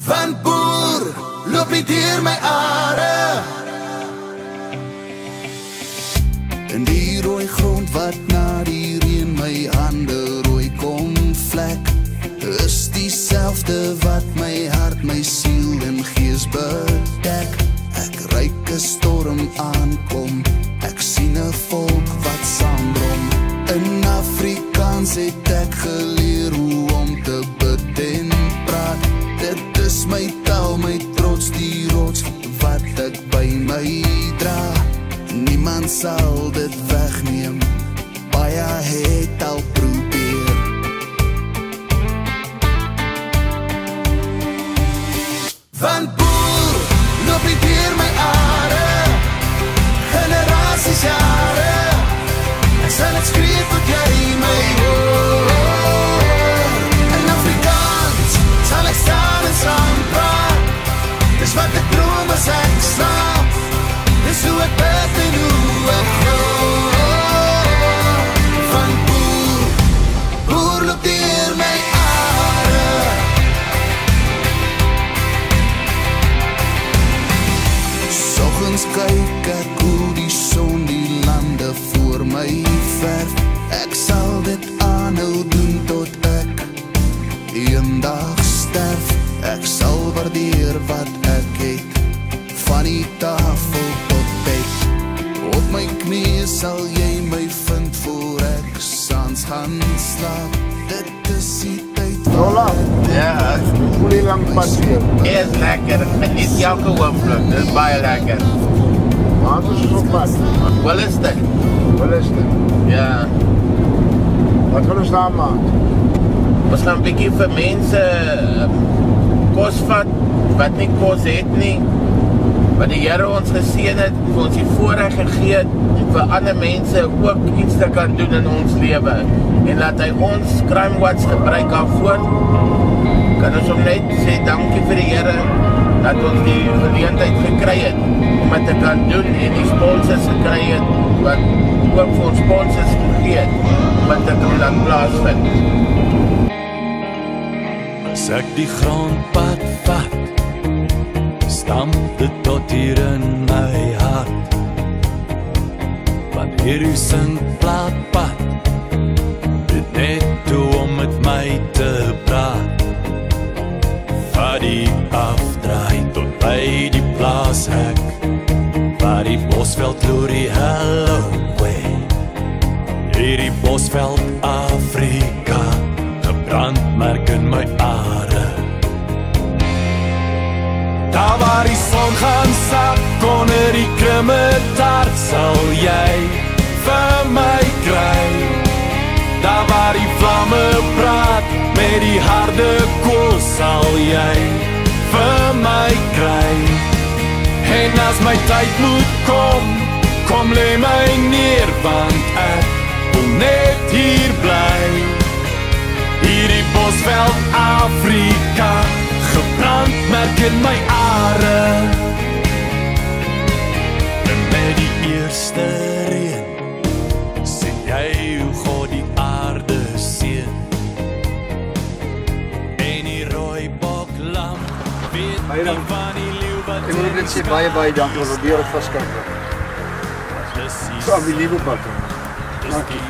Want boer, loop nie deur my are. In die rooi grond wat na die reën my hande rooi kom vlek, is dieselfde wat my hart, my siel en gees bedek. Ek ruik 'n storm aankom, ek sien 'n volk wat saambrom. In Afrikaans het ek geleer hoe om te bid en praat. Dit is my taal, my trots, die rots wat ek by my dra. Niemand sal dit wegneem, baie het al probeer. Want boer, loop nie deur my are, generasies jare. Ek sal het skreef tot jy my hoor. In Afrikaans sal ek staan en saam praat. Dis wat ek droom as ek slaap. Dis hoe ek bid en hoe ek glo. Van boer, boer loop deur my are. Soggens kyk ek hoe die son die lande voor my verf. Ek sal dit aanhou doen tot ek eendag sterf. Ek sal waardeer wat ek het, van die tafel tot bed. Op my knieë sal jy my vind voor ek saans gaan slaap. Dit is die tyd. Roland, Ja, hoe die lang pad weer? is lekker. Ek eet elke oomblik. Dit is baie lekker. Maar het is op pad. Wel is dit? Wat is dit? Ja. Wat gaan ons daar maak? Ons gaan 'n bietjie vir mense kos vat wat nie kos het nie. Wat die Here ons geseën het, vir ons die voorreg gegee het om vir ander mense ook iets te kan doen in ons lewe. En laat hy ons Crime Watch gebruik daarvoor. Kan ons hom net sê dankie vir die Here dat ons die geleentheid gekry het om dit te kan doen en die sponsors gekry het wat ook vir ons sponsors gegee het om dit te kan laat plaasvind. As ek die grondpad vat, stamp dit tot hier in my hart. Wanneer u sing plaatpad, dit net toe om met my te praat. Vat die afdraai tot by die plaashek, waar die bosveld loer die hello way. Hierdie bosveld Afrika, gebrandmerk in my are. Daar waar die son gaan sak onder die krummetaart, sal jy vir my kry. Daar waar die vlamme praat met die harde kool, sal jy vir my kry. En as my tyd moet kom, kom lê my neer, want ek wil net hier bly. Hierdie bosveld Afrika, gebrandmerk in my are. En met die eerste reën, sien jy hoe God die aarde seën. En die rooi boklam weet nie van die leeu wat Ek wil net sê baie dankie vir die wat vaskyk. So aan die liewe pad. Dankie.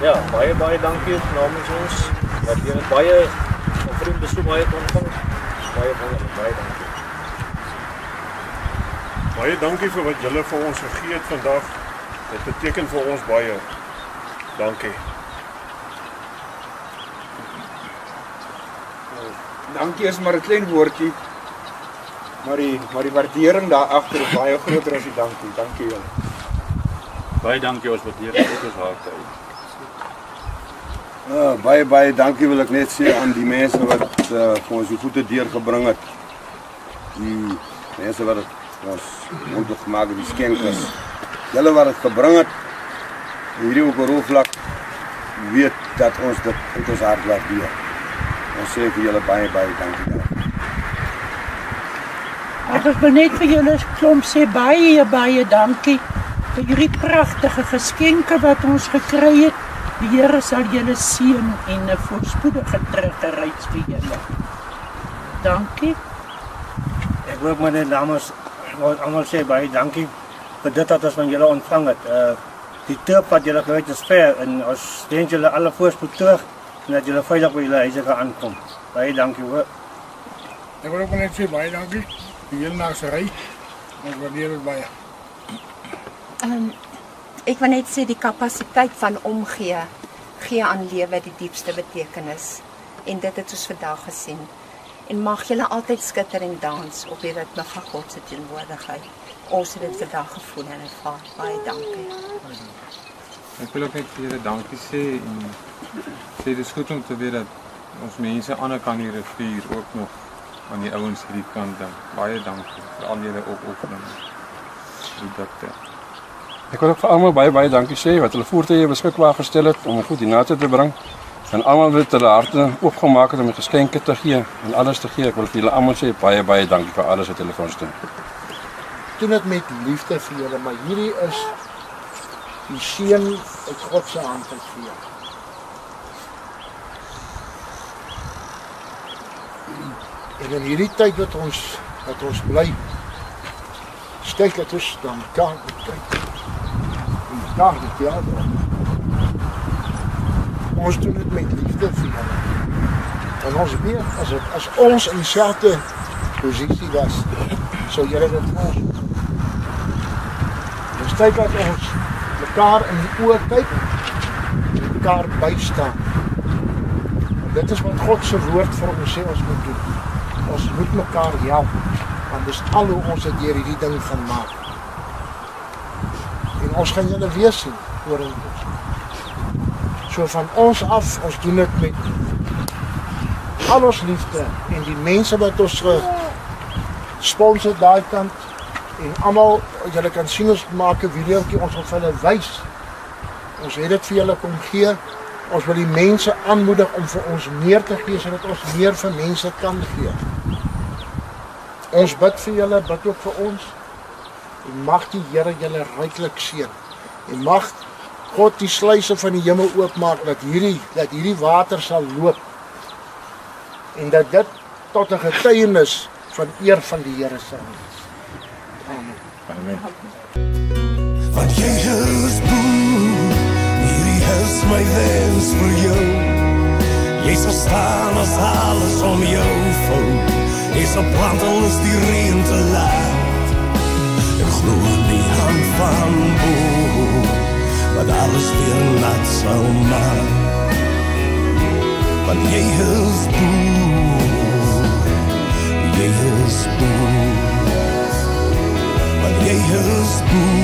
Ja, baie dankie namens ons. Dat jy het baie vriende so baie ontvang. Baie dankie. Baie dankie vir wat julle vir ons gegee het vandag. Dit beteken vir ons baie. Dankie. Dankie is maar 'n klein woordjie. Maar die waardering daar agter is baie groter as die dankie. Dankie julle. Baie dankie, ons waardeer dit uit ons harte uit. Baie dankie wil ek net sê aan die mense wat vir ons die goede deurgebring het. Die mense wat het ons moontlik gemaak het, die skenkers. Julle wat het gebring het, hierdie op 'n roofvlak, weet dat ons dit uit ons hart waardeer. Ons sê vir julle baie dankie daar. Ek wil net vir julle klomp sê baie dankie vir hierdie pragtige geskenke wat ons gekry het. Die Here sal julle seën en 'n voorspoedige terugreis vir julle. Dankie. Ek wil ook met die dames almal sê baie dankie vir dit wat ons van julle ontvang het. Die trip wat julle gereed is ver en ons wens julle alle voorspoed terug en dat julle veilig by julle huise gaan aankom. Baie dankie hoor. Ek wil ook net sê baie dankie vir julle nasery. Ons waardeer dit baie. Ek wil net sê die kapasiteit van omgee gee aan lewe die diepste betekenis en dit het ons vandag gesien. En mag julle altyd skitter en dans op die ritme van God se teenwoordigheid. Ons het dit vandag gevoel en ervaar. Baie dankie. Ek wil ook net vir julle dankie sê en sê dit is goed om te weet dat ons mense aan die ander kant die rivier ook nog aan die ouens hierdie kant dink. Baie dankie vir al julle opofferings. Ek wil ook vir almal baie dankie sê wat hulle voertuie beskikbaar gestel het om goed hiernatoe te bring. En almal wat hulle harte oopgemaak het om geskenke te gee en alles te gee. Ek wil vir julle almal sê baie dankie vir alles wat julle vir ons doen. Doen dit met liefde vir julle, maar hierdie is die seën uit God se hand uit vir julle. En in hierdie tyd wat ons bly, steek dat ons dan kan kyk. Ons doen dit met liefde vir julle. En ons weet, as ons in dieselfde posisie was, sou julle dit vir ons doen. Ons tyd dat ons mekaar in die oë kyk, en mekaar bystaan. En dit is wat God se woord vir ons sê ons moet doen. Ons moet mekaar help, want dis al hoe ons dit deur hierdie ding gaan maak. En ons gaan julle weer sien vorentoe. So van ons af, ons doen dit met al ons liefde en die mense wat ons gesponsor daai kant en almal, julle kan sien ons maak 'n videoetjie, ons wil vir hulle wys. Ons het dit vir julle kom gee. Ons wil die mense aanmoedig om vir ons meer te gee sodat ons meer vir mense kan gee. Ons bid vir julle, bid ook vir ons. En mag die Here julle ryklik seën. En mag God die sluise van die hemel oopmaak dat hierdie water sal loop. En dat dit tot 'n getuienis van eer van die Here sal wees. Amen. Amen. Want jy is boer, hierdie is my wens vir jou. Jy sal staan as alles om jou vou. Jy sal plant al is die reën te laat. En glo in die hand van boer, wat alles weer nat sal maak. Want jy is boer, jy is boer. Want jy is boer.